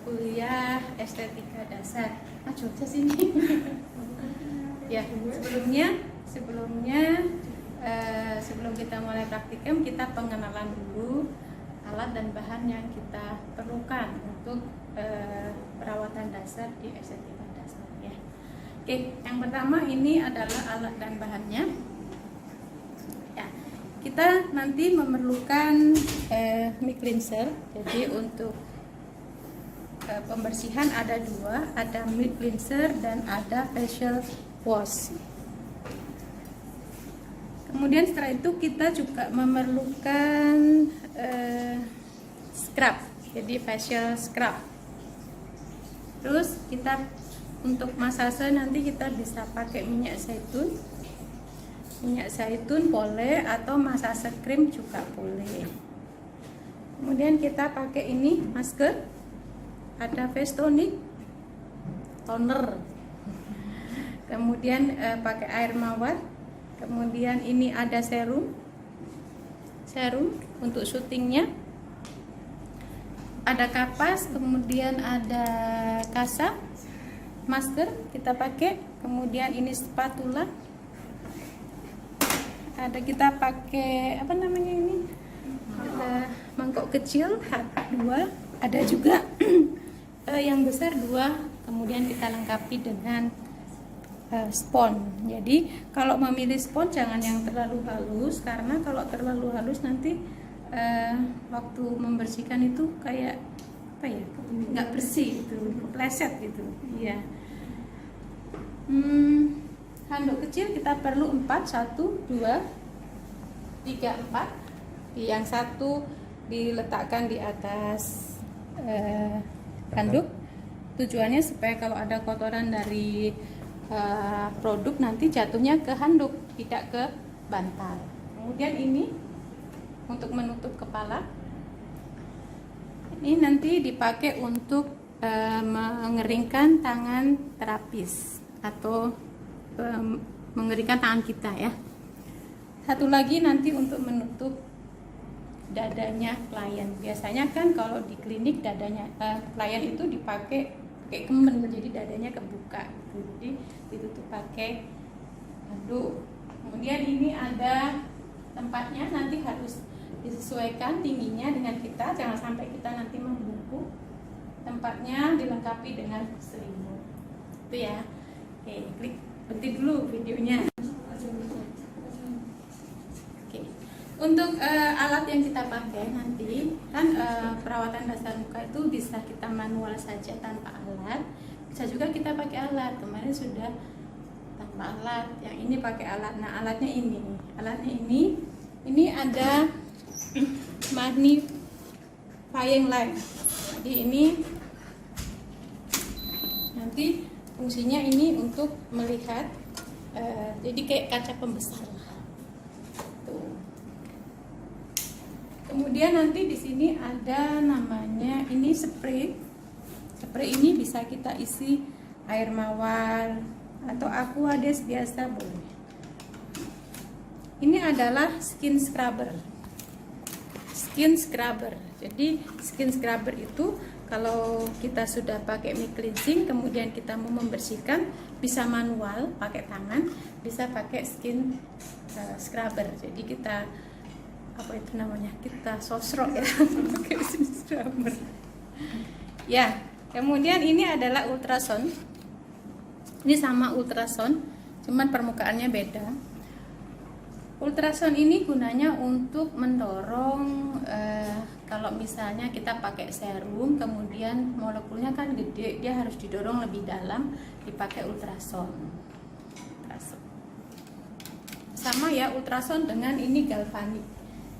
kuliah estetika dasar. Maju ke sini. Ya, sebelum kita mulai praktikum, kita pengenalan dulu alat dan bahan yang kita perlukan untuk perawatan dasar di estetika dasar ya. Oke, yang pertama ini adalah alat dan bahannya. Ya, kita nanti memerlukan mic cleanser. Jadi untuk pembersihan ada dua, ada mic cleanser dan ada facial wash. Kemudian setelah itu kita juga memerlukan scrub, jadi facial scrub. Terus kita untuk masase nanti kita bisa pakai minyak zaitun boleh, atau masase krim juga boleh. Kemudian kita pakai ini masker, ada face tonic, toner. Kemudian pakai air mawar. Kemudian ini ada serum untuk syutingnya, ada kapas, kemudian ada kasa, masker kita pakai, kemudian ini spatula, ada kita pakai apa namanya ini, ada mangkok kecil dua, ada juga yang besar dua, kemudian kita lengkapi dengan spons. Jadi kalau memilih spons jangan yang terlalu halus, karena kalau terlalu halus nanti waktu membersihkan itu kayak apa ya, nggak bersih gitu, kepleset gitu ya. Handuk kecil kita perlu 4, 1, 2, 3, 4. Yang satu diletakkan di atas handuk, tujuannya supaya kalau ada kotoran dari produk nanti jatuhnya ke handuk, tidak ke bantal. Kemudian ini untuk menutup kepala, ini nanti dipakai untuk mengeringkan tangan terapis atau mengeringkan tangan kita ya. Satu lagi nanti untuk menutup dadanya klien. Biasanya kan kalau di klinik dadanya klien itu dipakai kemen, jadi dadanya kebuka, jadi ditutup pakai handuk. Kemudian ini ada tempatnya, nanti harus disesuaikan tingginya dengan kita, jangan sampai kita nanti membungkuk. Tempatnya dilengkapi dengan selimut itu ya. Oke, klik berhenti dulu videonya. Oke, untuk alat yang kita pakai nanti kan perawatan dasar muka itu bisa kita manual saja tanpa alat, bisa juga kita pakai alat. Kemarin sudah tanpa alat, yang ini pakai alat. Nah, alatnya ini ada magnifying light. Jadi ini nanti fungsinya ini untuk melihat, jadi kayak kaca pembesar lah. Tuh. Kemudian nanti di sini ada namanya ini spray. Spray ini bisa kita isi air mawar atau aquades biasa boleh. Ini adalah skin scrubber. Jadi skin scrubber itu kalau kita sudah pakai mic cleansing, kemudian kita mau membersihkan, bisa manual pakai tangan, bisa pakai skin scrubber. Jadi kita apa itu namanya, kita sosrok ya pakai skin scrubber. Ya, kemudian ini adalah ultrasound. Ini sama ultrasound, cuman permukaannya beda. Ultrasound ini gunanya untuk mendorong kalau misalnya kita pakai serum, kemudian molekulnya kan gede, dia harus didorong lebih dalam, dipakai ultrasound. Sama ya ultrasound dengan ini galvanik.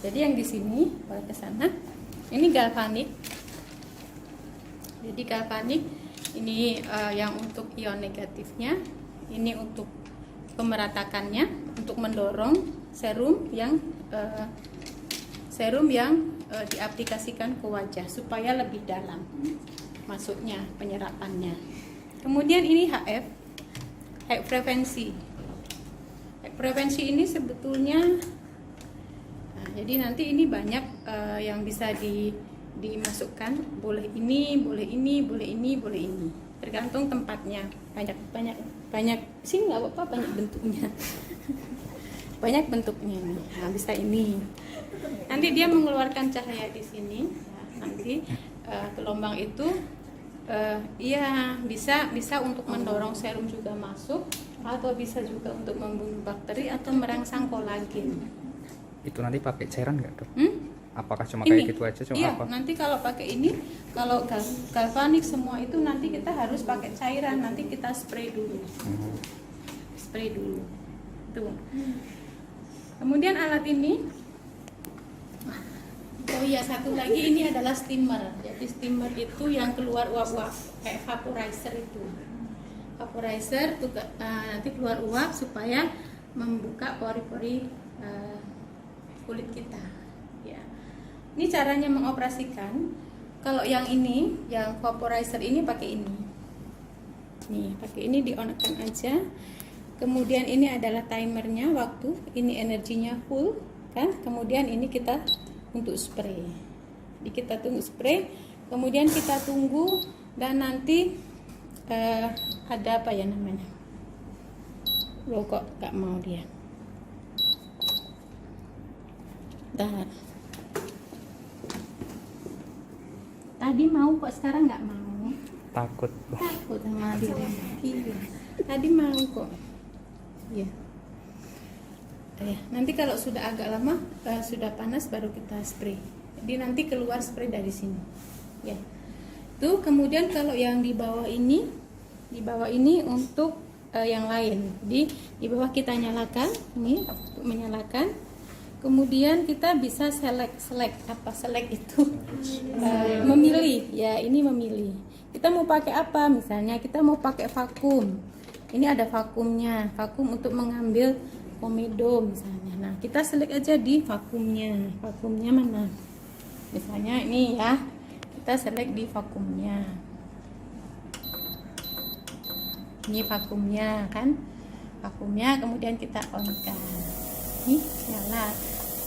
Jadi yang di sini boleh ke sana. Ini galvanik. Jadi galvanik ini yang untuk ion negatifnya, ini untuk pemeratakannya, untuk mendorong serum yang diaplikasikan ke wajah supaya lebih dalam masuknya penyerapannya. Kemudian ini HF prevensi. Prevensi ini sebetulnya, nah, jadi nanti ini banyak yang bisa dimasukkan, boleh ini, boleh ini, boleh ini, boleh ini, tergantung tempatnya. Banyak sih nggak apa-apa, banyak bentuknya. Banyak bentuknya nih. Nah, bisa ini. Nanti dia mengeluarkan cahaya di sini. Nah, nanti gelombang itu iya bisa untuk mendorong serum juga masuk, atau bisa juga untuk membunuh bakteri atau merangsang kolagen. Itu nanti pakai cairan nggak, Dok? Apakah cuma Ini, kayak gitu aja? Cuma iya, apa? nanti kalau pakai ini, kalau galvanik semua itu nanti kita harus pakai cairan. Nanti kita spray dulu. Spray dulu. Tuh. Kemudian alat ini, oh iya, satu lagi ini adalah steamer. Jadi steamer itu yang keluar uap-uap kayak vaporizer itu. Vaporizer tuh nanti keluar uap supaya membuka pori-pori kulit kita. Ya. Ini caranya mengoperasikan. Kalau yang ini, yang vaporizer ini pakai ini. Nih, pakai ini di-on-kan aja. Kemudian ini adalah timernya waktu, ini energinya full kan. Kemudian ini kita untuk spray. Jadi kita tunggu spray, kemudian kita tunggu dan nanti ada apa ya namanya? Loh kok nggak mau dia? Bentar. Tadi mau kok sekarang nggak mau? Takut. Takut sama dia. Iya. Tadi mau kok. Iya. Ya, nanti kalau sudah agak lama, sudah panas baru kita spray. Jadi nanti keluar spray dari sini. Ya. Tuh, kemudian kalau yang di bawah ini untuk yang lain. Jadi di bawah kita nyalakan, ini untuk menyalakan. Kemudian kita bisa select itu memilih. Ya, ini memilih. Kita mau pakai apa? Misalnya kita mau pakai vakum. Ini ada vakumnya, vakum untuk mengambil komedo misalnya. Nah, kita select aja di vakumnya. Vakumnya mana? Misalnya ini ya. Kita select di vakumnya. Ini vakumnya kan? Vakumnya kemudian kita on-kan. Nih, nyala.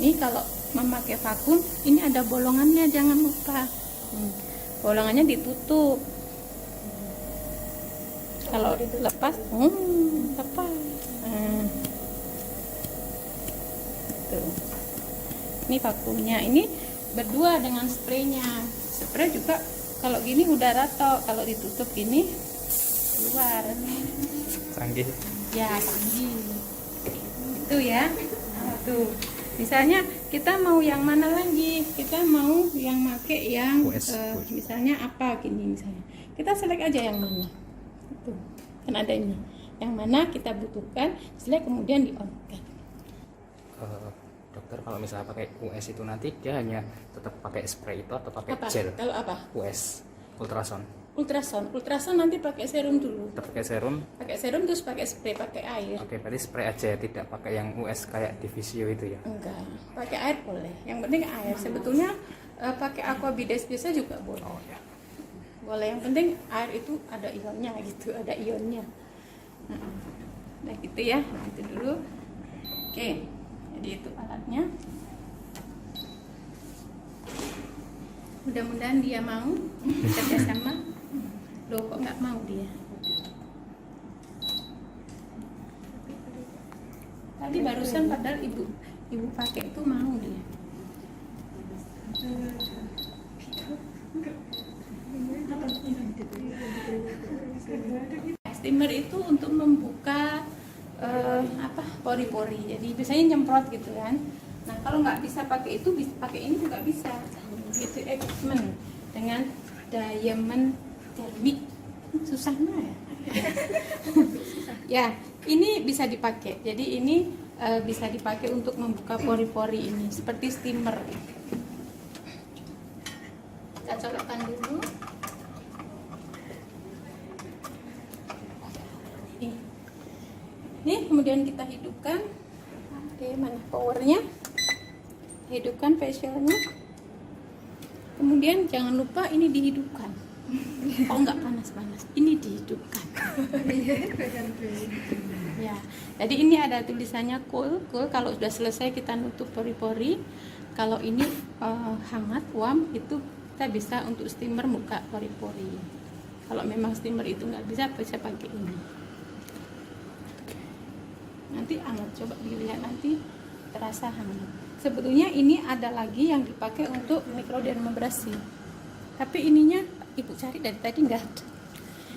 Ini kalau memakai vakum, ini ada bolongannya, jangan lupa. Bolongannya ditutup. Kalau lepas, lepas. Tuh. Ini vakumnya, ini berdua dengan spraynya. Spray juga kalau gini udara toh, kalau ditutup gini keluar. Canggih. Ya, canggih. Itu ya. Nah, tuh. Misalnya kita mau yang mana lagi? Kita mau yang make yang misalnya apa gini misalnya. Kita select aja yang mana. Itu. Kan ada ini. Yang mana kita butuhkan, select kemudian di-on-kan. Dokter, kalau misalnya pakai US itu nanti dia hanya tetap pakai spray itu atau pakai gel? Kalau apa? US, ultrasound. Ultrasound nanti pakai serum dulu. Tetap pakai serum? Pakai serum terus pakai spray, pakai air. Oke, berarti spray aja, tidak pakai yang US kayak Divisio itu ya? Enggak, pakai air boleh. Yang penting air. Sebetulnya pakai aqua bides biasa juga boleh. Oh ya. Boleh, yang penting air itu ada ionnya gitu, ada ionnya. Nah gitu ya, nah, itu dulu. Oke, jadi itu alatnya. Mudah-mudahan dia mau kerjasama. Loh kok nggak mau dia? Tadi barusan padahal ibu pakai itu mau dia. Steamer itu untuk membuka pori-pori. Jadi biasanya nyemprot gitu kan. Nah kalau nggak bisa pakai itu, pakai ini juga bisa. Itu equipment dengan diamond termik. Susah ya. Ya, ini bisa dipakai. Jadi ini bisa dipakai untuk membuka pori-pori ini seperti steamer. Kita colokkan dulu. Ini kemudian kita hidupkan. Oke, mana powernya? Hidupkan facialnya. Kemudian jangan lupa ini dihidupkan. Oh enggak panas-panas, ini dihidupkan. Ya, jadi ini ada tulisannya cool. Kalau sudah selesai kita nutup pori-pori. Kalau ini hangat, warm, itu kita bisa untuk steamer buka pori-pori. Kalau memang steamer itu nggak bisa pakai ini. Nanti hangat, coba dilihat nanti terasa hangat. Sebetulnya ini ada lagi yang dipakai untuk mikrodermabrasi, tapi ininya ibu cari dari tadi nggak ada.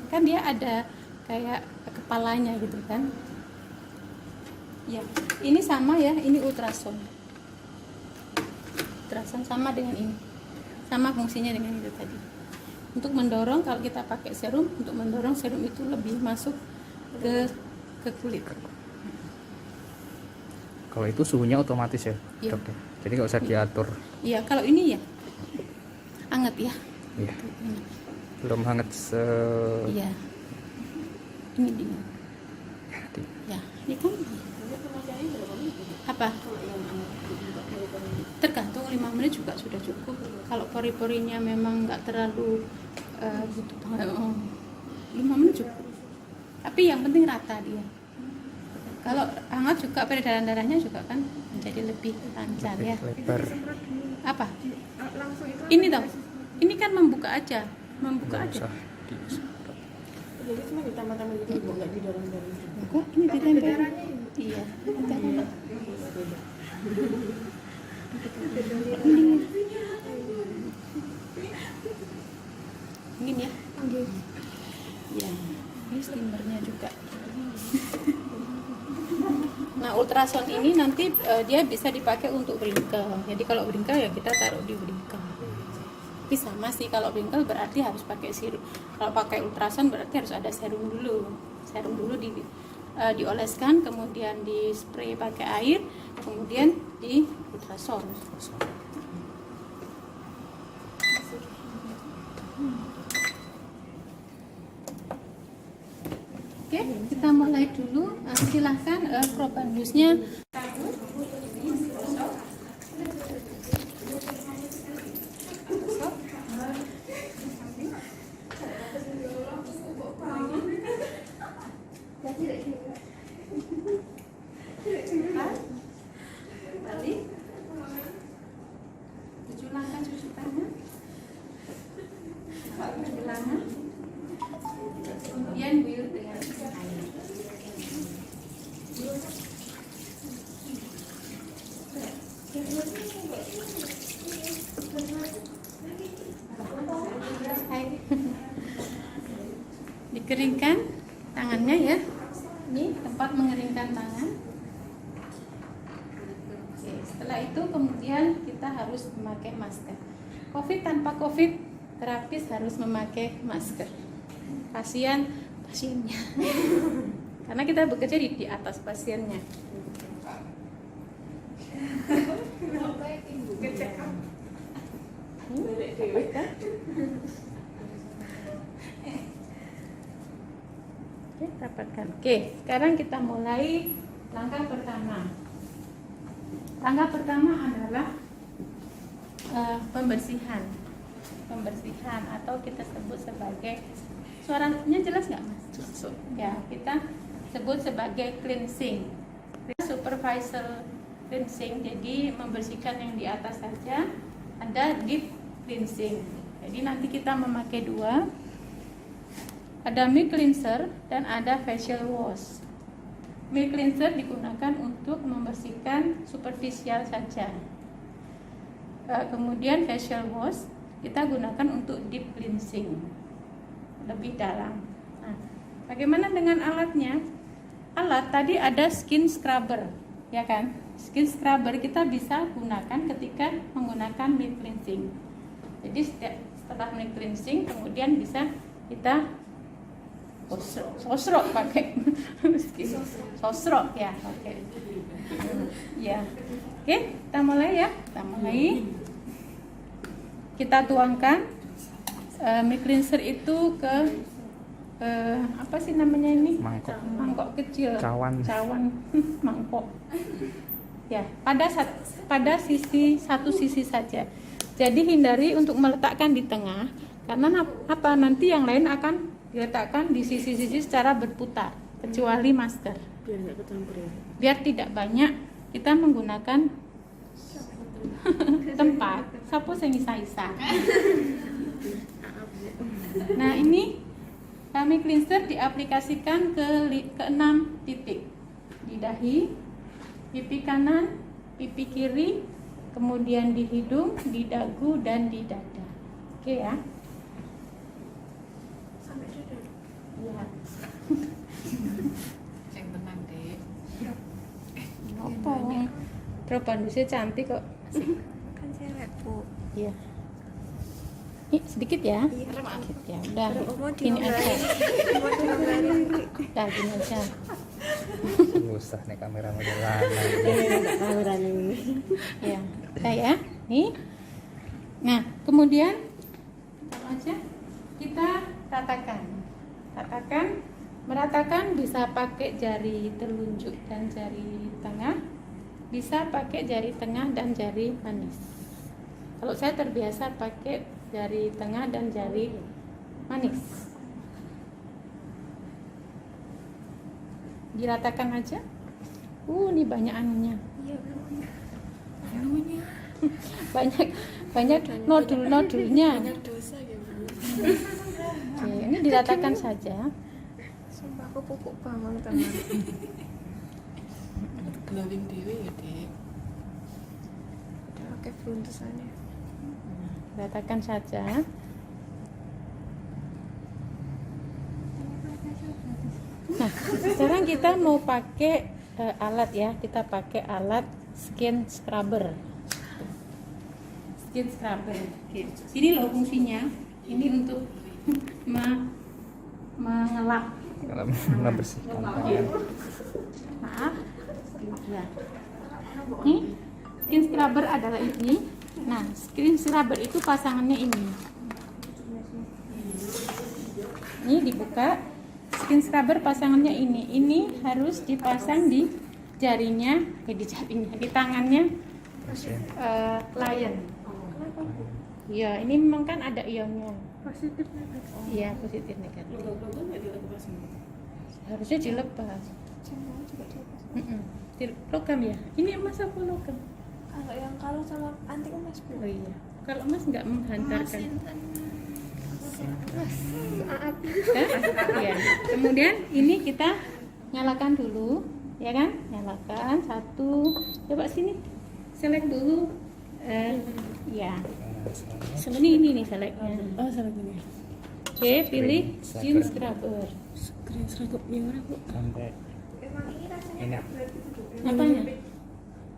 Kan dia ada kayak kepalanya gitu kan ya. Ini sama ya, ini ultrasound sama dengan ini, sama fungsinya dengan itu tadi, untuk mendorong. Kalau kita pakai serum, untuk mendorong serum itu lebih masuk ke kulit. Kalau itu suhunya otomatis ya, Iya. Dok? Jadi nggak usah diatur. Iya, kalau ini ya hangat ya. Iya. Belum hangat Iya. Ini dingin. Ya, ini kan apa? Tergantung, 5 menit juga sudah cukup. Kalau pori-porinya memang nggak terlalu butuh 5 menit cukup. Tapi yang penting rata dia. Kalau hangat juga peredaran darahnya juga kan menjadi lebih lancar ya. lebar. Apa? Langsung itu Ini toh. Ini kan membuka aja. Nggak usah jadi cuma ditambah-tambah gitu, Bu, nggak didorong-dorong juga. Kok ini ditempel? Darahnya ini. Iya. Ini ya. Ya. Ini steamernya juga. Nah, ultrasound ini nanti dia bisa dipakai untuk wrinkle. Jadi kalau wrinkle ya kita taruh di wrinkle. Tapi sama sih, kalau wrinkle berarti harus pakai serum. Kalau pakai ultrasound berarti harus ada serum dulu. Serum dulu dioleskan, kemudian di spray pakai air, kemudian di ultrasound. Oke, kita mulai dulu. Silahkan probandusnya. Balik. 7 langkah cuci tangan. 7 langkah. Kemudian guyur dengan air. Dikeringkan tangannya ya. Ini tempat mengeringkan tangan. Oke, setelah itu kemudian kita harus memakai masker. COVID tanpa COVID, terapis harus memakai masker. Pasiennya. Karena kita bekerja di atas pasiennya. Oke, dapatkan. Oke, sekarang kita mulai langkah pertama. Langkah pertama adalah pembersihan atau kita sebut sebagai, suaranya jelas nggak Mas? Ya, kita sebut sebagai cleansing. Supervisor cleansing, jadi membersihkan yang di atas saja. Ada deep cleansing. Jadi nanti kita memakai dua. Ada milk cleanser dan ada facial wash. Milk cleanser digunakan untuk membersihkan superficial saja. Kemudian facial wash kita gunakan untuk deep cleansing, lebih dalam. Nah, bagaimana dengan alatnya? Alat tadi ada skin scrubber, ya kan? Skin scrubber kita bisa gunakan ketika menggunakan milk cleansing. Jadi setelah milk cleansing kemudian bisa kita sosrok pakai sosrok ya, oke. Ya, oke, kita mulai ya. Kita tuangkan milk cleanser itu ke apa sih namanya ini? Mangkok kecil. Cawan mangkok. Ya, pada satu sisi saja. Jadi hindari untuk meletakkan di tengah, karena apa? Nanti yang lain akan diletakkan di sisi-sisi secara berputar, kecuali masker. Biar nggak kecampur ya. Biar tidak banyak, kita menggunakan tempat siapa sing isa-isa. Nah, ini tummy cleanser diaplikasikan ke 6 titik. Di dahi, pipi kanan, pipi kiri, kemudian di hidung, di dagu, dan di dada. Oke ya. Sampai dada. Ya. Yang tenang deh. Apa? Probandusnya cantik kok. Asik. Kan cewek bu. Iya. Ini sedikit ya. Iya. Sedikit ya. Udah. Mau Ini aja. diombalin. Mau diombalin. Udah gini aja. Susah nih kamera modelan. Enggak kameran ini. Ya. Udah ya. Nih. Nah, kemudian taruh aja. Kita ratakan. Meratakan bisa pakai jari telunjuk dan jari tengah, bisa pakai jari tengah dan jari manis. Kalau saya terbiasa pakai jari tengah dan jari manis. Diratakan aja. Ini banyak anunya. Iya. Banyak nodul-nodulnya. Banyak dosa ya bu. Oke, ini diratakan saja. Sumpah aku pupuk bangun teman. Glowing dewe ya dek. Udah pakai beruntusannya. Ratakan saja. Nah, sekarang kita mau pakai alat ya. Kita pakai alat skin scrubber. Skin scrubber. Oke. Ini loh fungsinya. Ini untuk mengelap. Kalau membersihkan tangan. Maaf. Ya. Ini skin scrubber adalah ini. Nah, skin scrubber itu pasangannya ini. Ini dibuka. Skin scrubber pasangannya ini. Ini harus dipasang di jarinya, di tangannya klien. Ya, ini memang kan ada ionnya. Positif negatif. Iya, positif negatif. Logam nggak dilepas nih. Harusnya dilepas. Semua juga dilepas. Logam ya? Ini emas apa logam? Kalau yang kalung sama antik emas bu. Oh iya. Kalau emas nggak menghantarkan. Maaf. Ya. Kemudian ini kita nyalakan dulu, ya kan? Nyalakan satu. Coba sini, select dulu. Ya. Ini nih selectnya. Oh salah gini. Oke, pilih skin scrubber. Screen seragam yang mana bu? Sampai Emang ini rasanya ini Apanya?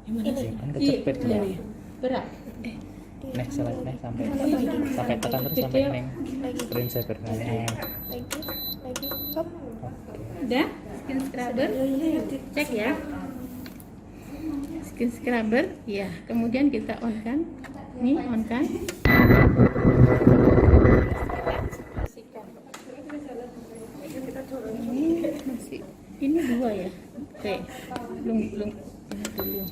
Yang mana sih? kan kecepet Iya. ya. Berat. Nek select nek sampai tekan terus sampai neng screen saver neng. lagi stop. Udah, skin scrubber. Cek ya. Skin scrubber, ya. Kemudian kita on kan. Nih, on kan. Ini masih, ini 2 ya. Oke, belum ini dulu.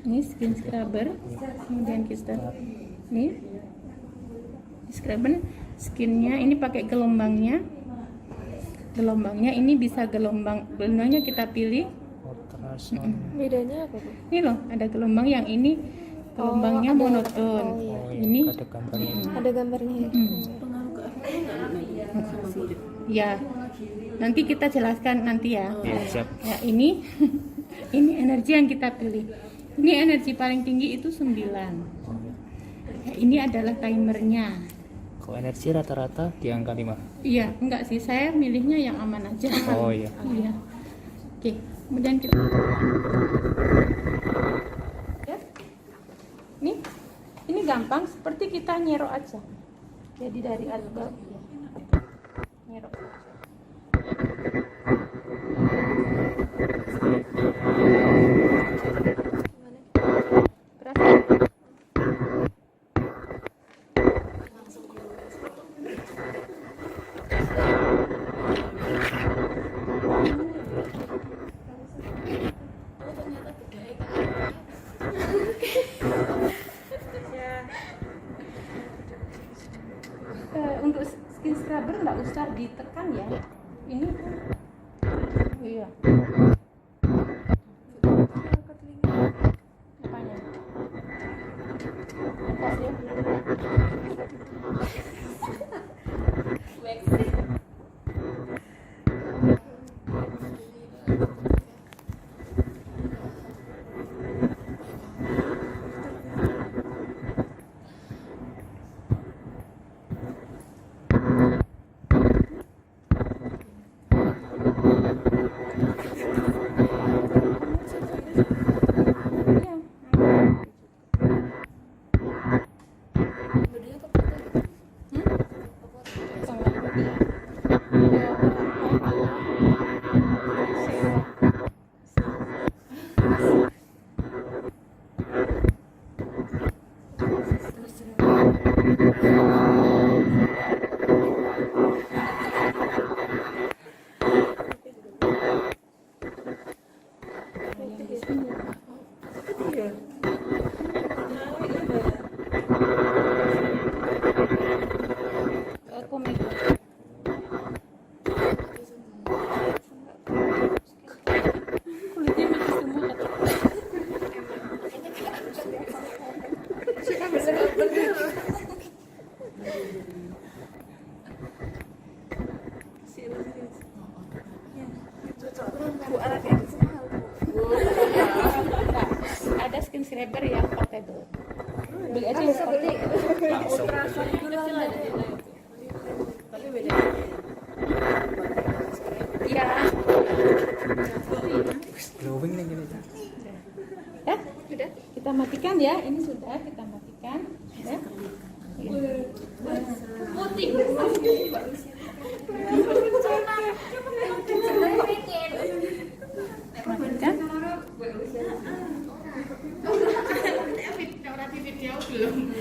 Ini skin scrubber, kemudian kita nih scrubber skinnya ini pakai gelombangnya ini bisa gelombangnya kita pilih. Ultrasound. Bedanya apa bu? Ini loh, ada gelombang yang ini gelombangnya ada- monoton. oh, iya. Oh iya, Ini ada gambarnya. Ada gambarnya ya. Pengaruh ke aku nggak sama kulit. ya nanti kita jelaskan nanti ya. Iya, siap. Ya ini ini energi yang kita pilih. Ini energi paling tinggi itu 9. Ya, ini adalah timernya. Kalau energi rata-rata di angka 5. Iya, enggak sih, saya milihnya yang aman aja. Oh iya. Iya. Oke, kemudian kita ya. Ini gampang, seperti kita nyerok aja. Jadi dari atas bawah ya. Nyerok. Berasa? Untuk skin scrubber nggak usah ditekan ya. Ini ya? Apanya? Lepas ya? Iya. Komedi. Kulitnya mati semua kata. Ada skin scraper yang portable. Beli aja yang portable. Langsung. Tapi beda. Iya. Glowing nih gini. Ya, sudah. Kita matikan ya. Ini sudah kita matikan. Ya. Matikan. Video belum.